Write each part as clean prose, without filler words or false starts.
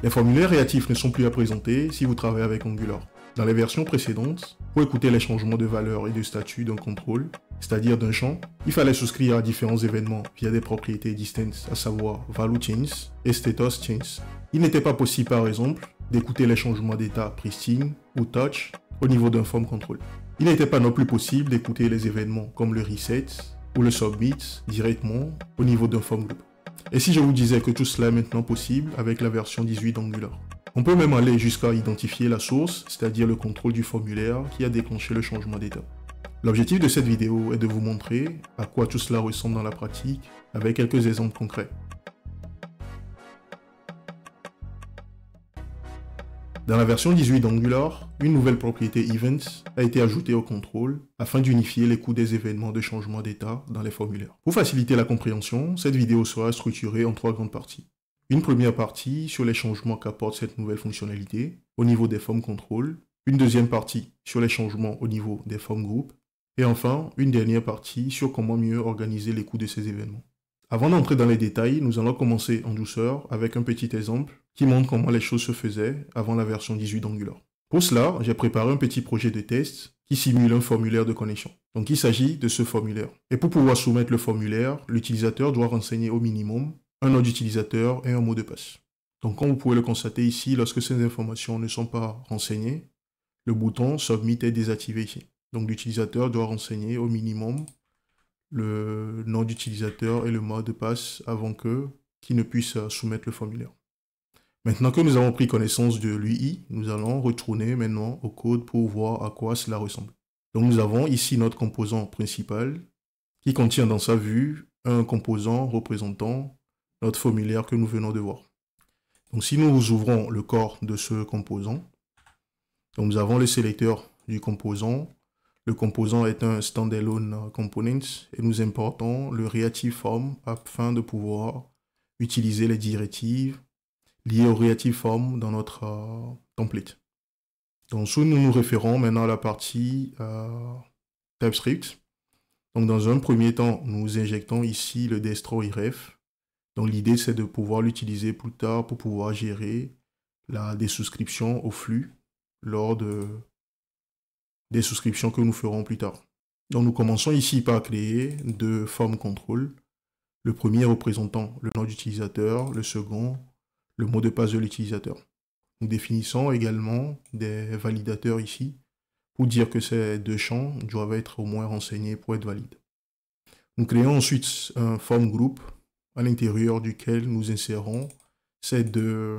Les formulaires réactifs ne sont plus à présenter si vous travaillez avec Angular. Dans les versions précédentes, pour écouter les changements de valeur et de statut d'un contrôle, c'est-à-dire d'un champ, il fallait souscrire à différents événements via des propriétés distinctes, à savoir value change et status change. Il n'était pas possible par exemple d'écouter les changements d'état pristine ou touch au niveau d'un form control. Il n'était pas non plus possible d'écouter les événements comme le reset ou le submit directement au niveau d'un form group. Et si je vous disais que tout cela est maintenant possible avec la version 18 d'Angular? On peut même aller jusqu'à identifier la source, c'est-à-dire le contrôle du formulaire qui a déclenché le changement d'état. L'objectif de cette vidéo est de vous montrer à quoi tout cela ressemble dans la pratique avec quelques exemples concrets. Dans la version 18 d'Angular, une nouvelle propriété Events a été ajoutée au contrôle afin d'unifier l'écoute des événements de changement d'état dans les formulaires. Pour faciliter la compréhension, cette vidéo sera structurée en 3 grandes parties. Une première partie sur les changements qu'apporte cette nouvelle fonctionnalité au niveau des form control, une deuxième partie sur les changements au niveau des form group, et enfin une dernière partie sur comment mieux organiser l'écoute de ces événements. Avant d'entrer dans les détails, nous allons commencer en douceur avec un petit exemple qui montre comment les choses se faisaient avant la version 18 d'Angular. Pour cela, j'ai préparé un petit projet de test qui simule un formulaire de connexion. Donc il s'agit de ce formulaire. Et pour pouvoir soumettre le formulaire, l'utilisateur doit renseigner au minimum un nom d'utilisateur et un mot de passe. Donc comme vous pouvez le constater ici, lorsque ces informations ne sont pas renseignées, le bouton Submit est désactivé ici. Donc l'utilisateur doit renseigner au minimum le nom d'utilisateur et le mot de passe avant qu'il ne puisse soumettre le formulaire. Maintenant que nous avons pris connaissance de l'UI, nous allons retourner maintenant au code pour voir à quoi cela ressemble. Donc nous avons ici notre composant principal qui contient dans sa vue un composant représentant notre formulaire que nous venons de voir. Donc si nous ouvrons le corps de ce composant, donc nous avons le sélecteur du composant. Le composant est un standalone component et nous importons le reactive form afin de pouvoir utiliser les directives liées au reactive form dans notre template. Donc nous nous référons maintenant à la partie TypeScript. Donc dans un premier temps, nous injectons ici le destroy-ref. Donc l'idée c'est de pouvoir l'utiliser plus tard pour pouvoir gérer des souscriptions au flux lors des souscriptions que nous ferons plus tard. Donc nous commençons ici par créer 2 form control. Le premier représentant le nom d'utilisateur, le second le mot de passe de l'utilisateur. Nous définissons également des validateurs ici pour dire que ces 2 champs doivent être au moins renseignés pour être valides. Nous créons ensuite un form group à l'intérieur duquel nous insérons ces 2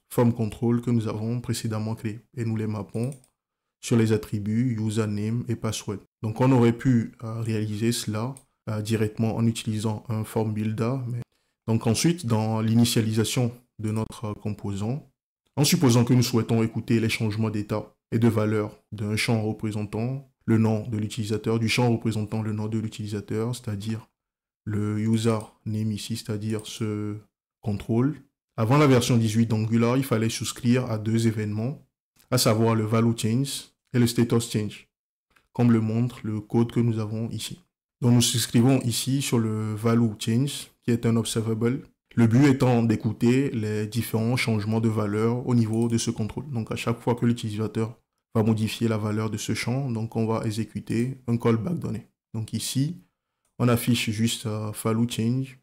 form control que nous avons précédemment créés et nous les mappons sur les attributs username et password. Donc on aurait pu réaliser cela directement en utilisant un form builder. Donc ensuite, dans l'initialisation de notre composant, en supposant que nous souhaitons écouter les changements d'état et de valeur d'un champ représentant le nom de l'utilisateur, du champ représentant le nom de l'utilisateur, c'est-à-dire le username ici, c'est-à-dire ce contrôle. Avant la version 18 d'Angular, il fallait souscrire à 2 événements, à savoir le value change et le status change, comme le montre le code que nous avons ici. Donc nous souscrivons ici sur le value change, qui est un observable. Le but étant d'écouter les différents changements de valeur au niveau de ce contrôle. Donc à chaque fois que l'utilisateur va modifier la valeur de ce champ, donc on va exécuter un callback donné. Donc ici, on affiche juste value change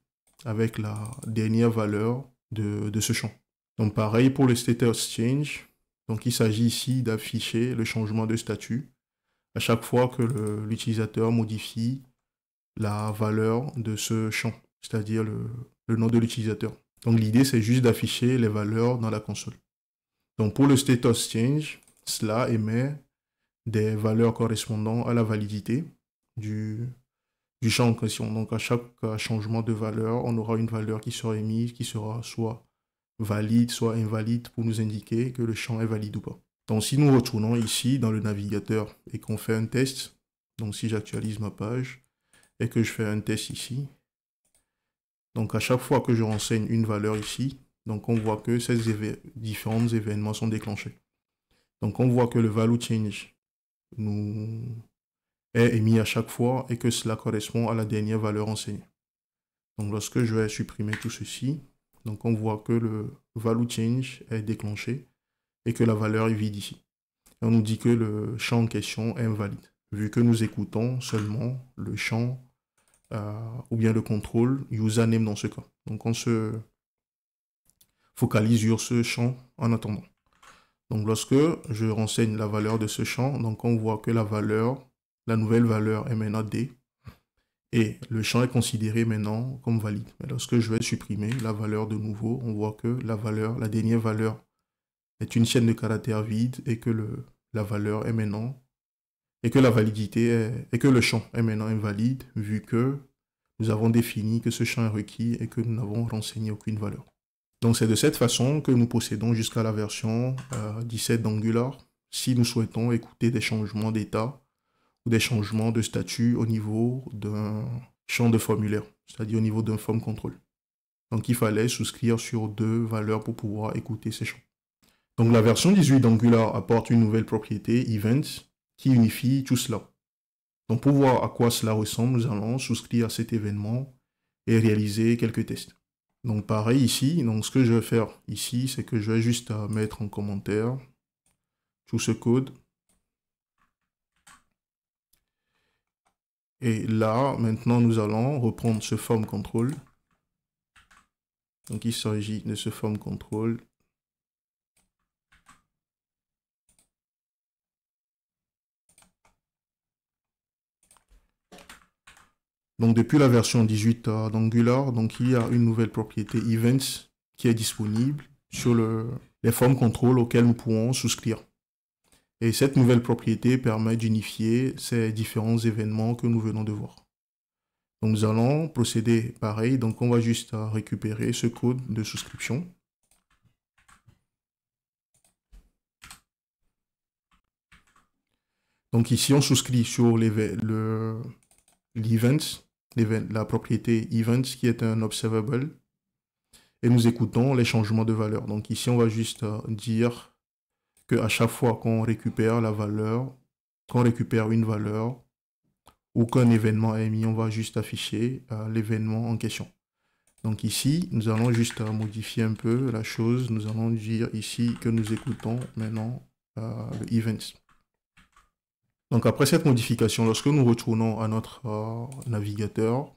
avec la dernière valeur de ce champ. Donc pareil pour le status change. Donc il s'agit ici d'afficher le changement de statut à chaque fois que l'utilisateur modifie la valeur de ce champ, c'est-à-dire le nom de l'utilisateur. Donc l'idée c'est juste d'afficher les valeurs dans la console. Donc pour le status change, cela émet des valeurs correspondant à la validité du champ en question. Donc à chaque changement de valeur, on aura une valeur qui sera émise, qui sera soit valide, soit invalide pour nous indiquer que le champ est valide ou pas. Donc si nous retournons ici dans le navigateur et qu'on fait un test, donc si j'actualise ma page et que je fais un test ici, donc à chaque fois que je renseigne une valeur ici, donc on voit que ces différents événements sont déclenchés. Donc on voit que le value change nous est émis à chaque fois et que cela correspond à la dernière valeur renseignée. Donc lorsque je vais supprimer tout ceci, Donc on voit que le value change est déclenché et que la valeur est vide ici. Et on nous dit que le champ en question est invalide, vu que nous écoutons seulement le champ ou bien le contrôle username dans ce cas. Donc on se focalise sur ce champ en attendant. Donc lorsque je renseigne la valeur de ce champ, donc on voit que la nouvelle valeur est maintenant D et le champ est considéré maintenant comme valide. Mais lorsque je vais supprimer la valeur de nouveau, on voit que la dernière valeur est une chaîne de caractères vide et que la valeur est maintenant et que la validité et que le champ est maintenant invalide vu que nous avons défini que ce champ est requis et que nous n'avons renseigné aucune valeur. Donc c'est de cette façon que nous procédons jusqu'à la version 17 d'Angular si nous souhaitons écouter des changements d'état ou des changements de statut au niveau d'un champ de formulaire, c'est-à-dire au niveau d'un form control. Donc il fallait souscrire sur 2 valeurs pour pouvoir écouter ces champs. Donc la version 18 d'Angular apporte une nouvelle propriété, events, qui unifie tout cela. Donc pour voir à quoi cela ressemble, nous allons souscrire à cet événement et réaliser quelques tests. Donc pareil ici, donc ce que je vais faire ici, c'est que je vais juste mettre en commentaire tout ce code. Et là, maintenant, nous allons reprendre ce form control. Donc il s'agit de ce form control. Donc depuis la version 18 d'Angular, donc il y a une nouvelle propriété events qui est disponible sur les form control auxquels nous pourrons souscrire. Et cette nouvelle propriété permet d'unifier ces différents événements que nous venons de voir. Donc nous allons procéder pareil, donc on va juste récupérer ce code de souscription. Donc ici on souscrit sur l'event, la propriété event qui est un observable et nous écoutons les changements de valeur. Donc ici on va juste dire que à chaque fois qu'on récupère la valeur, qu'on récupère une valeur ou qu'un événement est émis, on va juste afficher l'événement en question. Donc ici nous allons juste modifier un peu la chose. Nous allons dire ici que nous écoutons maintenant le event. Donc après cette modification, lorsque nous retournons à notre navigateur,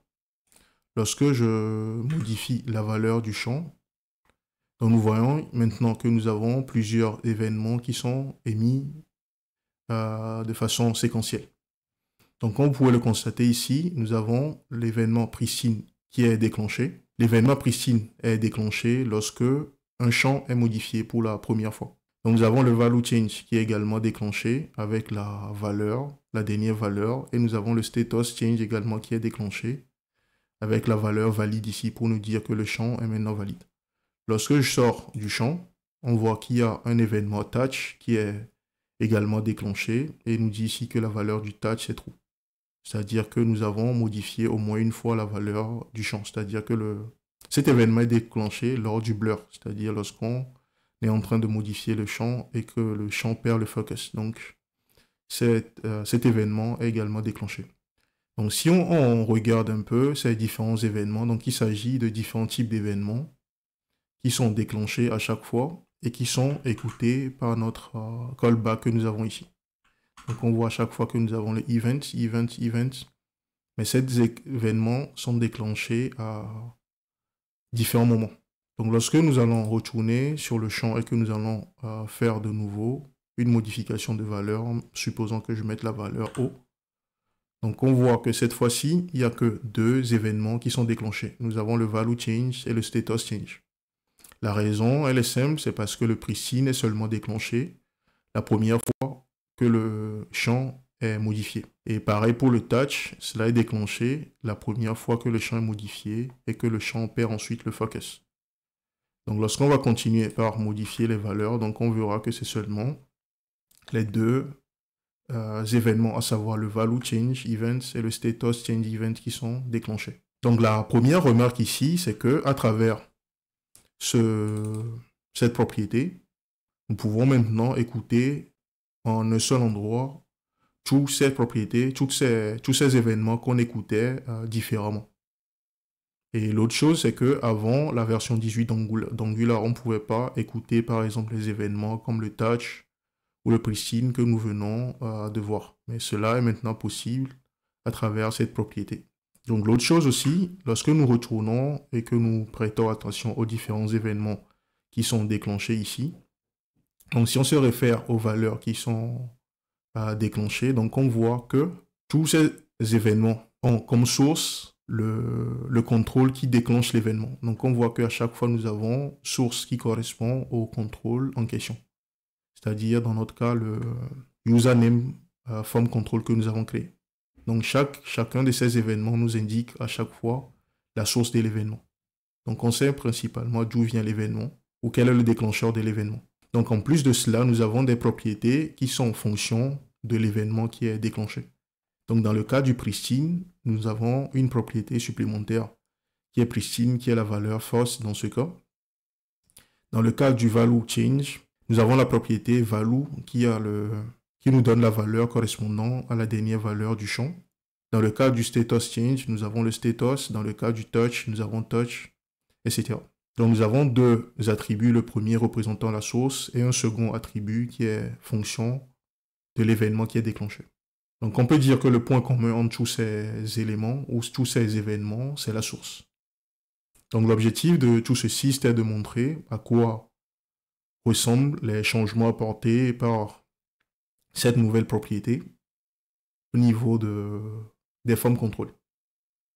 lorsque je modifie la valeur du champ, donc nous voyons maintenant que nous avons plusieurs événements qui sont émis de façon séquentielle. Donc comme vous pouvez le constater ici, nous avons l'événement pristine qui est déclenché. L'événement pristine est déclenché lorsque un champ est modifié pour la première fois. Donc nous avons le value change qui est également déclenché avec la valeur, la dernière valeur, et nous avons le status change également qui est déclenché avec la valeur valide ici pour nous dire que le champ est maintenant valide. Lorsque je sors du champ, on voit qu'il y a un événement touch qui est également déclenché et nous dit ici que la valeur du touch est true. C'est-à-dire que nous avons modifié au moins une fois la valeur du champ. C'est-à-dire que cet événement est déclenché lors du blur, c'est-à-dire lorsqu'on est en train de modifier le champ et que le champ perd le focus. Donc, cet événement est également déclenché. Donc, si on regarde un peu ces différents événements, donc il s'agit de différents types d'événements qui sont déclenchés à chaque fois et qui sont écoutés par notre callback que nous avons ici. Donc, on voit à chaque fois que nous avons le event, mais ces événements sont déclenchés à différents moments. Donc lorsque nous allons retourner sur le champ et que nous allons faire de nouveau une modification de valeur, supposons que je mette la valeur O. Donc on voit que cette fois-ci, il n'y a que 2 événements qui sont déclenchés. Nous avons le value change et le status change. La raison, elle est simple, c'est parce que le pristine est seulement déclenché la première fois que le champ est modifié. Et pareil pour le touch, cela est déclenché la première fois que le champ est modifié et que le champ perd ensuite le focus. Donc lorsqu'on va continuer par modifier les valeurs, donc on verra que c'est seulement les 2 événements, à savoir le value change event et le status change event qui sont déclenchés. Donc la première remarque ici, c'est que à travers cette propriété, nous pouvons maintenant écouter en un seul endroit toutes ces propriétés, tous ces événements qu'on écoutait différemment. Et l'autre chose, c'est que avant la version 18 d'Angular, on ne pouvait pas écouter par exemple les événements comme le touch ou le pristine que nous venons de voir. Mais cela est maintenant possible à travers cette propriété. Donc l'autre chose aussi, lorsque nous retournons et que nous prêtons attention aux différents événements qui sont déclenchés ici, donc si on se réfère aux valeurs qui sont déclenchées, donc on voit que tous ces événements ont comme source le contrôle qui déclenche l'événement. Donc on voit qu'à chaque fois nous avons source qui correspond au contrôle en question. C'est-à-dire dans notre cas le username form control que nous avons créé. Donc chacun de ces événements nous indique à chaque fois la source de l'événement. Donc on sait principalement d'où vient l'événement ou quel est le déclencheur de l'événement. Donc en plus de cela, nous avons des propriétés qui sont en fonction de l'événement qui est déclenché. Donc dans le cas du pristine, nous avons une propriété supplémentaire qui est pristine, qui est la valeur false dans ce cas. Dans le cas du value change, nous avons la propriété value qui nous donne la valeur correspondant à la dernière valeur du champ. Dans le cas du status change, nous avons le status. Dans le cas du touch, nous avons touch, etc. Donc nous avons deux attributs, le premier représentant la source et un second attribut qui est fonction de l'événement qui est déclenché. Donc on peut dire que le point commun entre tous ces éléments ou tous ces événements, c'est la source. Donc l'objectif de tout ceci, c'était de montrer à quoi ressemblent les changements apportés par cette nouvelle propriété au niveau des formes contrôlées.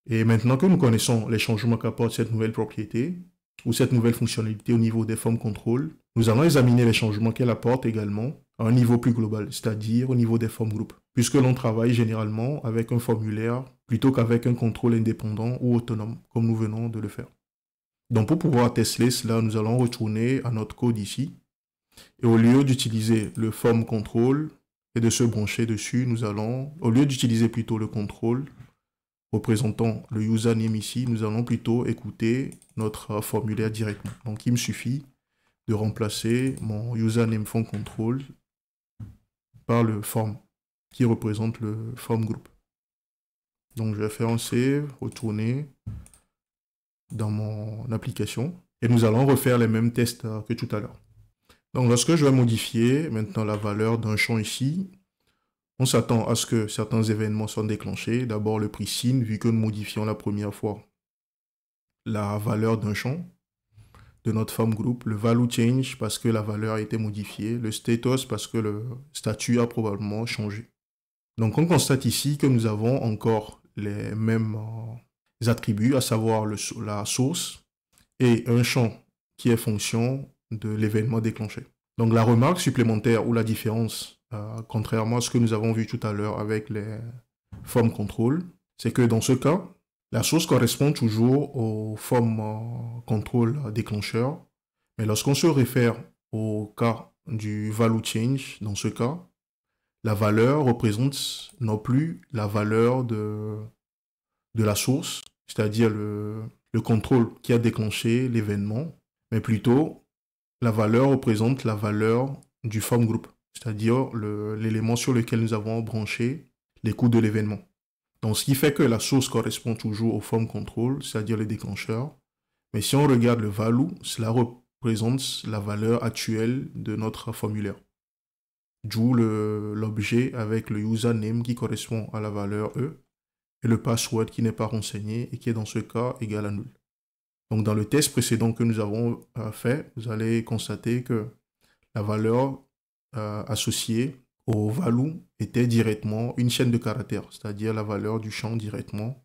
Et maintenant que nous connaissons les changements qu'apporte cette nouvelle propriété ou cette nouvelle fonctionnalité au niveau des formes contrôle, nous allons examiner les changements qu'elle apporte également à un niveau plus global, c'est-à-dire au niveau des formes groupes, puisque l'on travaille généralement avec un formulaire plutôt qu'avec un contrôle indépendant ou autonome, comme nous venons de le faire. Donc pour pouvoir tester cela, nous allons retourner à notre code ici, et au lieu d'utiliser le form control et de se brancher dessus, nous allons, au lieu d'utiliser plutôt le contrôle représentant le username ici, nous allons plutôt écouter notre formulaire directement. Donc il me suffit de remplacer mon username form control par le form qui représente le form group. Donc je vais faire un save, retourner dans mon application et nous allons refaire les mêmes tests que tout à l'heure. Donc lorsque je vais modifier maintenant la valeur d'un champ ici, on s'attend à ce que certains événements soient déclenchés. D'abord le pristine, vu que nous modifions la première fois la valeur d'un champ de notre form group, le value change parce que la valeur a été modifiée, le status parce que le statut a probablement changé. Donc on constate ici que nous avons encore les mêmes attributs, à savoir la source et un champ qui est fonction de l'événement déclenché. Donc la remarque supplémentaire ou la différence, contrairement à ce que nous avons vu tout à l'heure avec les form control, c'est que dans ce cas, la source correspond toujours au form control déclencheur, mais lorsqu'on se réfère au cas du value change, dans ce cas, la valeur représente non plus la valeur de la source, c'est-à-dire le contrôle qui a déclenché l'événement, mais plutôt la valeur représente la valeur du form group, c'est-à-dire l'élément sur lequel nous avons branché les coûts de l'événement. Donc ce qui fait que la source correspond toujours au form control, c'est-à-dire le déclencheur, mais si on regarde le value, cela représente la valeur actuelle de notre formulaire. D'où l'objet avec le username qui correspond à la valeur E et le password qui n'est pas renseigné et qui est dans ce cas égal à nul. Donc dans le test précédent que nous avons fait, vous allez constater que la valeur associée au value était directement une chaîne de caractères, c'est-à-dire la valeur du champ directement.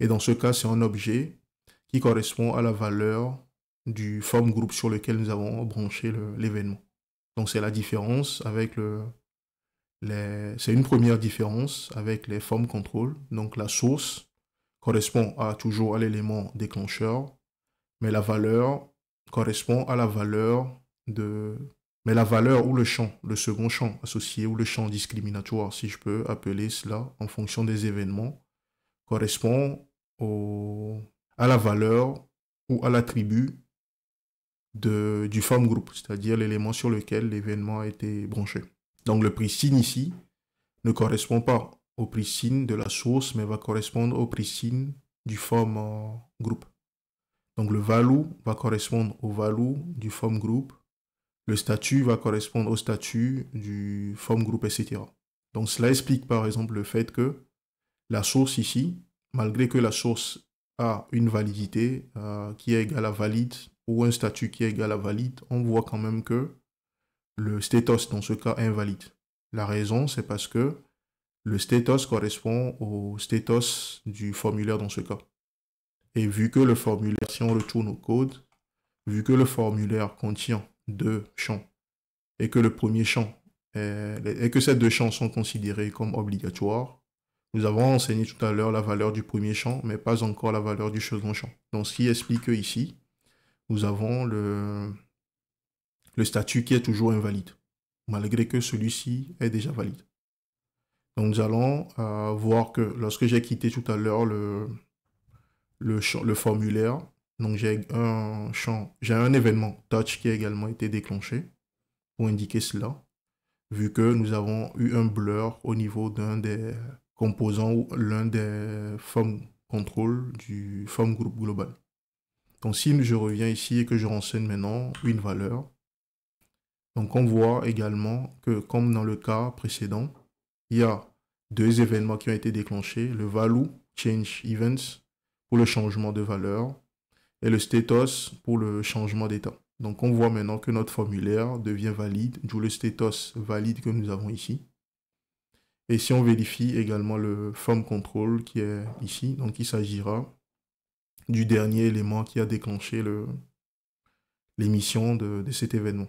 Et dans ce cas, c'est un objet qui correspond à la valeur du form group sur lequel nous avons branché l'événement. Donc c'est la différence avec c'est une première différence avec les form control. Donc la source correspond toujours à l'élément déclencheur, mais la valeur correspond à la valeur mais la valeur ou le champ, le second champ associé ou le champ discriminatoire, si je peux appeler cela en fonction des événements, correspond à la valeur ou à l'attribut du form group, c'est-à-dire l'élément sur lequel l'événement a été branché. Donc le pristine ici ne correspond pas au pristine de la source, mais va correspondre au pristine du form group. Donc le value va correspondre au value du form group. Le statut va correspondre au statut du form group, etc. Donc cela explique par exemple le fait que la source ici, malgré que la source a une validité qui est égale à valide ou un statut qui est égal à valide, on voit quand même que le status dans ce cas est invalide. La raison, c'est parce que le status correspond au status du formulaire dans ce cas. Et vu que le formulaire, si on retourne au code, vu que le formulaire contient deux champs et que le premier champ et que ces deux champs sont considérés comme obligatoires, nous avons enseigné tout à l'heure la valeur du premier champ, mais pas encore la valeur du second champ. Donc, ce qui explique que ici, nous avons le statut qui est toujours invalide, malgré que celui-ci est déjà valide. Donc, nous allons voir que lorsque j'ai quitté tout à l'heure le formulaire, donc j'ai un événement touch qui a également été déclenché pour indiquer cela, vu que nous avons eu un blur au niveau d'un des composants ou l'un des form control du form group global. Donc si je reviens ici et que je renseigne maintenant une valeur, donc on voit également que comme dans le cas précédent, il y a deux événements qui ont été déclenchés, le value change events pour le changement de valeur et le status pour le changement d'état. Donc on voit maintenant que notre formulaire devient valide, d'où le status valide que nous avons ici. Et si on vérifie également le form control qui est ici, donc il s'agira du dernier élément qui a déclenché l'émission de cet événement.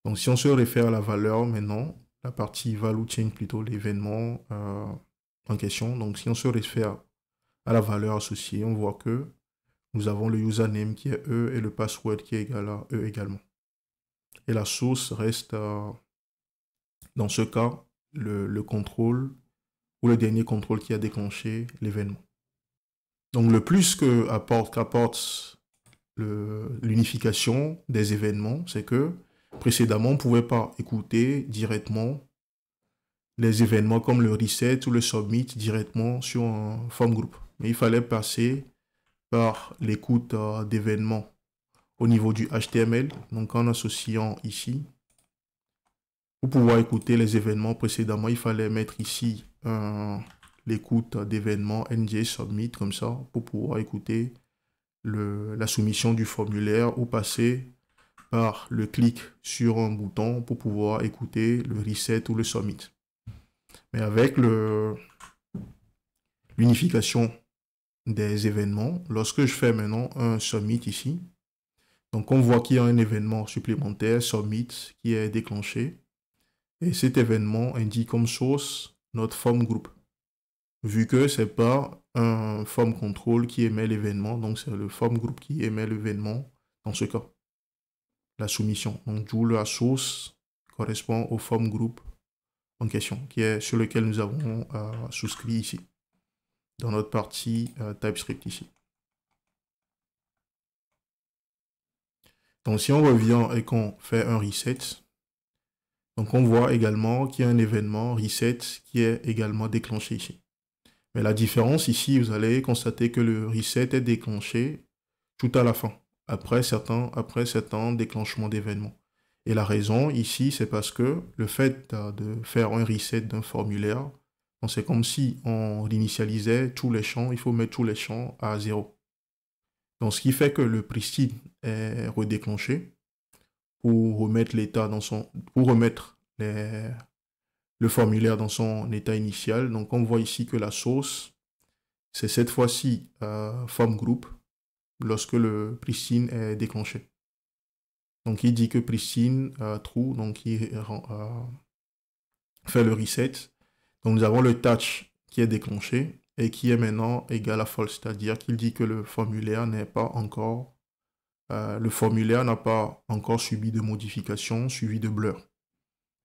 Donc si on se réfère à la valeur maintenant, la partie value change plutôt l'événement en question. Donc si on se réfère à la valeur associée, on voit que nous avons le username qui est E et le password qui est égal à E également. Et la source reste, dans ce cas, le contrôle ou le dernier contrôle qui a déclenché l'événement. Donc le plus qu'apporte l'unification des événements, c'est que précédemment, on ne pouvait pas écouter directement les événements comme le reset ou le submit directement sur un form group. Mais il fallait passer par l'écoute d'événements au niveau du HTML, donc en associant ici. Pour pouvoir écouter les événements précédemment, il fallait mettre ici l'écoute d'événements NJ submit, comme ça, pour pouvoir écouter la soumission du formulaire ou passer par le clic sur un bouton pour pouvoir écouter le reset ou le submit. Mais avec l'unification des événements, lorsque je fais maintenant un submit ici, donc on voit qu'il y a un événement supplémentaire, submit, qui est déclenché. Et cet événement indique comme source notre form group. Vu que ce n'est pas un form control qui émet l'événement, donc c'est le form group qui émet l'événement dans ce cas. La soumission. Donc d'où la source correspond au form group en question, qui est sur lequel nous avons souscrit ici, dans notre partie TypeScript ici. Donc si on revient et qu'on fait un reset, donc on voit également qu'il y a un événement reset qui est également déclenché ici. Mais la différence ici, vous allez constater que le reset est déclenché tout à la fin, après certains déclenchements d'événements. Et la raison ici, c'est parce que le fait de faire un reset d'un formulaire, c'est comme si on initialisait tous les champs, il faut mettre tous les champs à 0. Donc ce qui fait que le pristine est redéclenché pour remettre l'état dans son, pour remettre le formulaire dans son état initial. Donc on voit ici que la source, c'est cette fois-ci form group lorsque le pristine est déclenché. Donc il dit que pristine true, donc il fait le reset. Donc nous avons le touch qui est déclenché et qui est maintenant égal à false, c'est-à-dire qu'il dit que le formulaire n'est pas encore n'a pas encore subi de modification suivi de blur.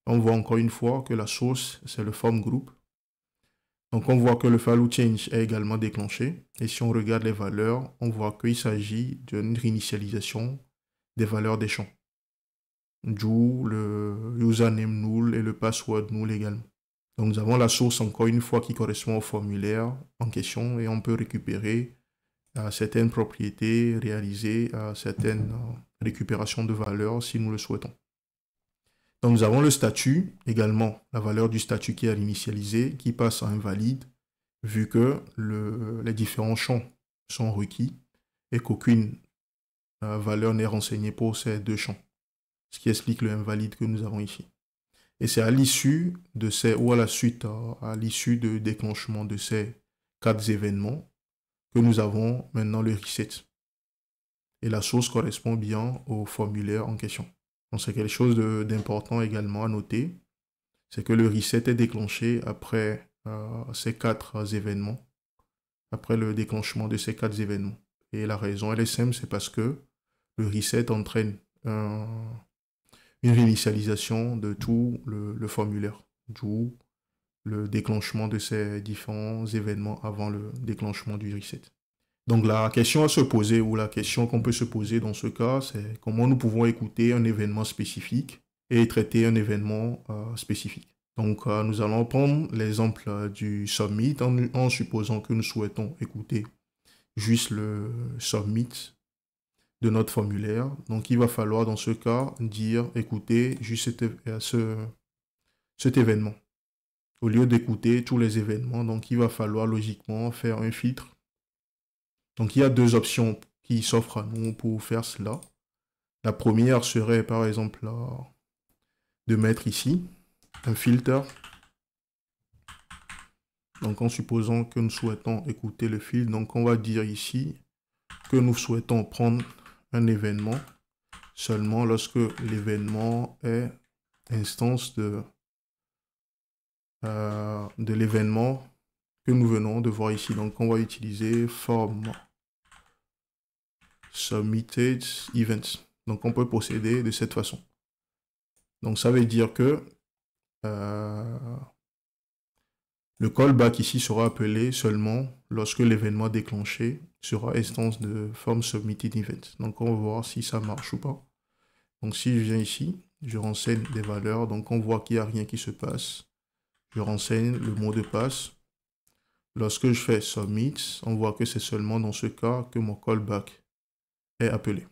On voit encore une fois que la source, c'est le form group. Donc on voit que le value change est également déclenché. Et si on regarde les valeurs, on voit qu'il s'agit d'une réinitialisation des valeurs des champs. D'où le username null et le password null également. Donc nous avons la source encore une fois qui correspond au formulaire en question et on peut récupérer certaines propriétés, réaliser certaines récupérations de valeur si nous le souhaitons. Donc nous avons le statut, également la valeur du statut qui est initialisé, qui passe à invalide, vu que les différents champs sont requis et qu'aucune valeur n'est renseignée pour ces deux champs, ce qui explique le invalide que nous avons ici. Et c'est à l'issue de ces, ou à la suite, à l'issue de déclenchement de ces 4 événements, que nous avons maintenant le reset. Et la source correspond bien au formulaire en question. Donc c'est quelque chose d'important également à noter, c'est que le reset est déclenché après ces 4 événements, après le déclenchement de ces 4 événements. Et la raison, elle est simple, c'est parce que le reset entraîne une réinitialisation de tout le formulaire, d'où le déclenchement de ces différents événements avant le déclenchement du reset. Donc la question à se poser, ou la question qu'on peut se poser dans ce cas, c'est comment nous pouvons écouter un événement spécifique et traiter un événement spécifique. Donc nous allons prendre l'exemple du submit en supposant que nous souhaitons écouter juste le submit de notre formulaire. Donc il va falloir dans ce cas dire écouter juste cet événement. Au lieu d'écouter tous les événements, donc il va falloir logiquement faire un filtre. Donc il y a 2 options qui s'offrent à nous pour faire cela. La première serait par exemple de mettre ici un filtre. Donc en supposant que nous souhaitons écouter le filtre, donc on va dire ici que nous souhaitons prendre un événement seulement lorsque l'événement est instance de l'événement que nous venons de voir ici. Donc on va utiliser form submitted events. Donc on peut procéder de cette façon. Donc ça veut dire que le callback ici sera appelé seulement lorsque l'événement déclenché sera instance de form submitted event. Donc on va voir si ça marche ou pas. Donc si je viens ici, je renseigne des valeurs, donc on voit qu'il n'y a rien qui se passe. Je renseigne le mot de passe. Lorsque je fais submit, on voit que c'est seulement dans ce cas que mon callback est appelé.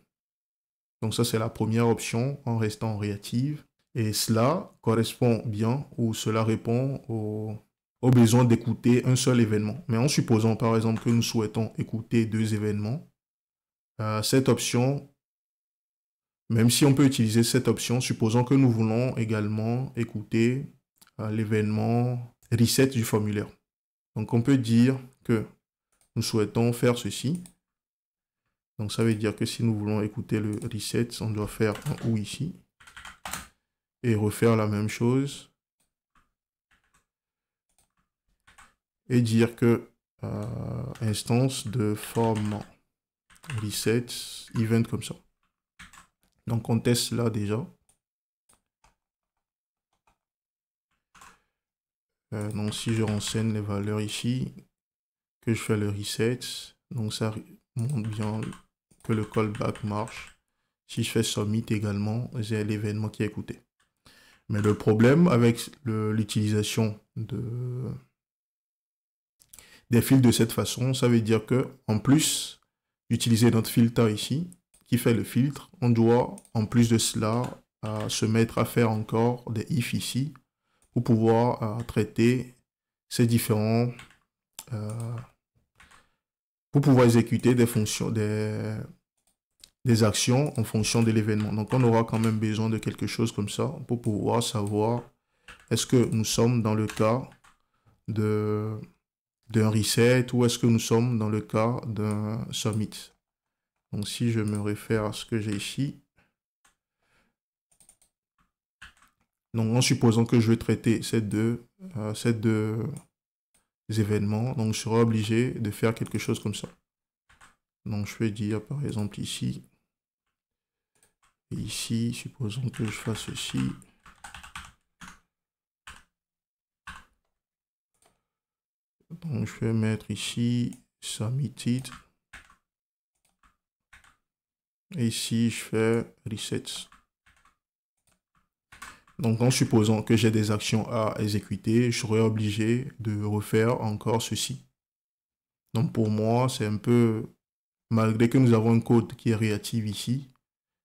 Donc ça, c'est la première option en restant réactive. Et cela correspond bien, ou cela répond au besoin d'écouter un seul événement. Mais en supposant par exemple que nous souhaitons écouter 2 événements, cette option, même si on peut utiliser cette option, supposons que nous voulons également écouter l'événement reset du formulaire. Donc on peut dire que nous souhaitons faire ceci. Donc ça veut dire que si nous voulons écouter le reset, on doit faire un ou ici. Et refaire la même chose. Et dire que instance de forme reset event comme ça. Donc on teste là déjà. Donc si je renseigne les valeurs ici, que je fais le reset, donc ça montre bien que le callback marche. Si je fais submit également, j'ai l'événement qui est écouté. Mais le problème avec l'utilisation des filtres de cette façon, ça veut dire que en plus d'utiliser notre filtre ici, qui fait le filtre, on doit en plus de cela se mettre à faire encore des if ici pour pouvoir traiter ces différents pour pouvoir exécuter des fonctions, des actions en fonction de l'événement. Donc on aura quand même besoin de quelque chose comme ça pour pouvoir savoir est-ce que nous sommes dans le cas d'un reset ou est-ce que nous sommes dans le cas d'un submit. Donc si je me réfère à ce que j'ai ici, donc en supposant que je vais traiter ces deux événements, donc je serai obligé de faire quelque chose comme ça. Donc je vais dire par exemple ici, et ici, supposons que je fasse ceci. Donc je vais mettre ici submitted. Et ici, je fais reset. Donc en supposant que j'ai des actions à exécuter, je serai obligé de refaire encore ceci. Donc pour moi, c'est un peu malgré que nous avons un code qui est réactif ici,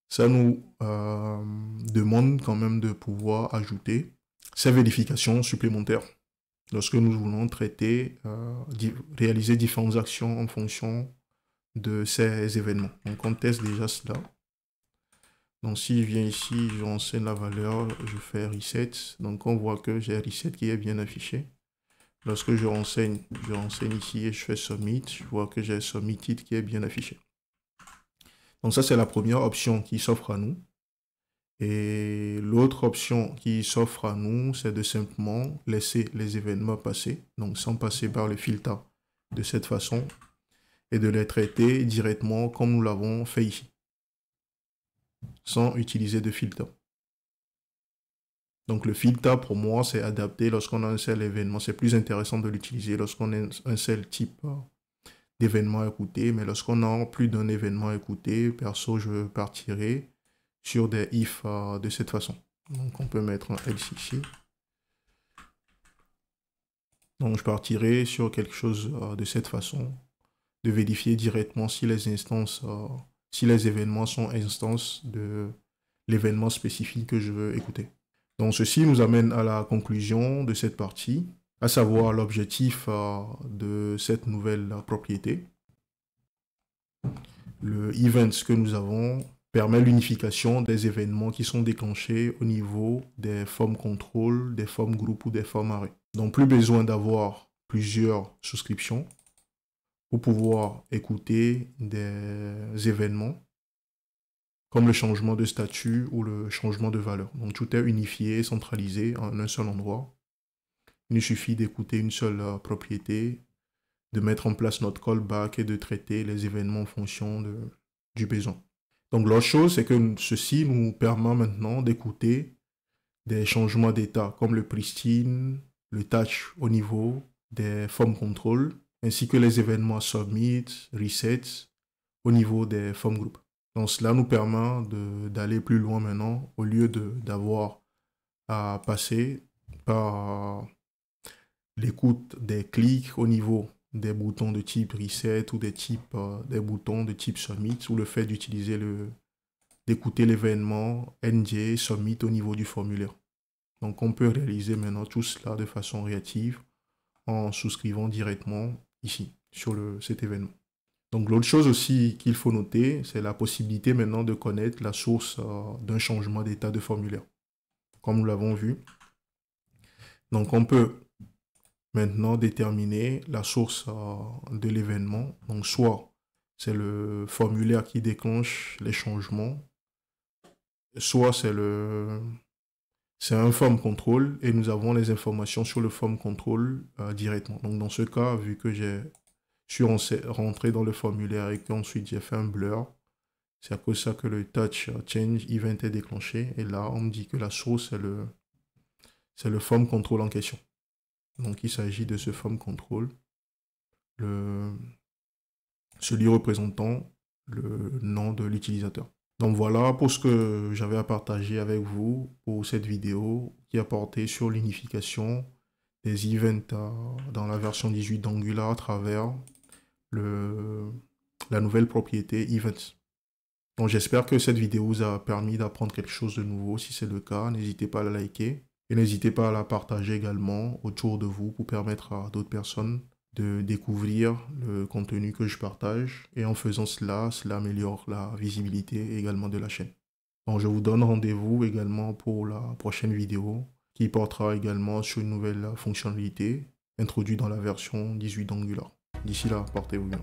ça nous demande quand même de pouvoir ajouter ces vérifications supplémentaires lorsque nous voulons traiter, réaliser différentes actions en fonction de ces événements. Donc on teste déjà cela. Donc si je viens ici, je renseigne la valeur, je fais reset. Donc on voit que j'ai reset qui est bien affiché. Lorsque je renseigne ici et je fais submit, je vois que j'ai submitted qui est bien affiché. Donc ça c'est la première option qui s'offre à nous. Et l'autre option qui s'offre à nous, c'est de simplement laisser les événements passer, donc sans passer par le filtre de cette façon, et de les traiter directement comme nous l'avons fait ici, sans utiliser de filtre. Donc le filtre, pour moi, c'est adapté lorsqu'on a un seul événement. C'est plus intéressant de l'utiliser lorsqu'on a un seul type d'événement à écouter, mais lorsqu'on a plus d'un événement à écouter, perso, je partirai sur des if de cette façon. Donc on peut mettre un else ici. Donc je partirai sur quelque chose de cette façon, de vérifier directement si les instances, si les événements sont instances de l'événement spécifique que je veux écouter. Donc ceci nous amène à la conclusion de cette partie, à savoir l'objectif de cette nouvelle propriété. Le event que nous avons permet l'unification des événements qui sont déclenchés au niveau des formes contrôle, des formes groupe ou des formes arrêt. Donc plus besoin d'avoir plusieurs souscriptions pour pouvoir écouter des événements comme le changement de statut ou le changement de valeur. Donc tout est unifié, centralisé en un seul endroit. Il nous suffit d'écouter une seule propriété, de mettre en place notre callback et de traiter les événements en fonction du besoin. Donc l'autre chose, c'est que ceci nous permet maintenant d'écouter des changements d'état comme le pristine, le touch au niveau des formes contrôle, ainsi que les événements submit, reset au niveau des formes groupes. Donc cela nous permet d'aller plus loin maintenant, au lieu d'avoir à passer par l'écoute des clics au niveau des boutons de type reset ou des boutons de type submit, ou le fait d'utiliser d'écouter l'événement NJ submit au niveau du formulaire. Donc on peut réaliser maintenant tout cela de façon réactive en souscrivant directement ici sur cet événement. Donc l'autre chose aussi qu'il faut noter, c'est la possibilité maintenant de connaître la source d'un changement d'état de formulaire, comme nous l'avons vu. Donc on peut maintenant déterminer la source de l'événement. Donc soit c'est le formulaire qui déclenche les changements, soit c'est un form control et nous avons les informations sur le form control directement. Donc dans ce cas, vu que je suis rentré dans le formulaire et qu'ensuite j'ai fait un blur, c'est à cause de ça que le touch change event est déclenché. Et là, on me dit que la source, c'est le form control en question. Donc il s'agit de ce form control, celui représentant le nom de l'utilisateur. Donc voilà pour ce que j'avais à partager avec vous pour cette vidéo qui a porté sur l'unification des events dans la version 18 d'Angular à travers la nouvelle propriété events. Donc j'espère que cette vidéo vous a permis d'apprendre quelque chose de nouveau. Si c'est le cas, n'hésitez pas à la liker et n'hésitez pas à la partager également autour de vous pour permettre à d'autres personnes de découvrir le contenu que je partage. Et en faisant cela, cela améliore la visibilité également de la chaîne. Donc je vous donne rendez-vous également pour la prochaine vidéo qui portera également sur une nouvelle fonctionnalité introduite dans la version 18 d'Angular. D'ici là, portez-vous bien.